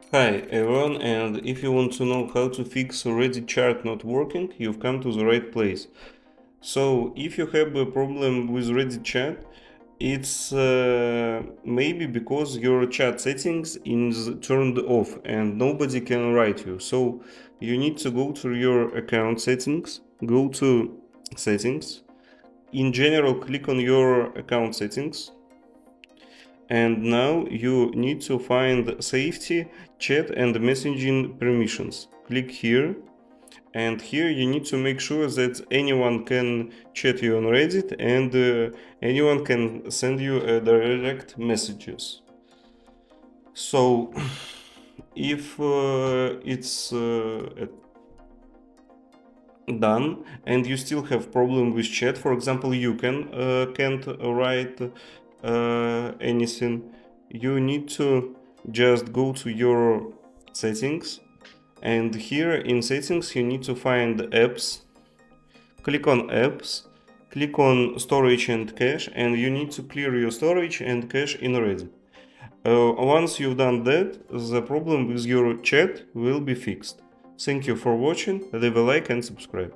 Hi everyone, and if you want to know how to fix Reddit chat not working, you've come to the right place. So, if you have a problem with Reddit chat, it's maybe because your chat settings is turned off and nobody can write you. So, you need to go to your account settings, go to settings. In general, click on your account settings, and now you need to find safety, chat and messaging permissions. Click here, and here you need to make sure that anyone can chat you on Reddit and anyone can send you direct messages. So if it's done and you still have problem with chat, for example, you can't write anything, you need to just go to your settings, and here in settings you need to find apps. Click on apps, click on storage and cache, and you need to clear your storage and cache in Reddit. Once you've done that, the problem with your chat will be fixed. Thank you for watching, leave a like and subscribe.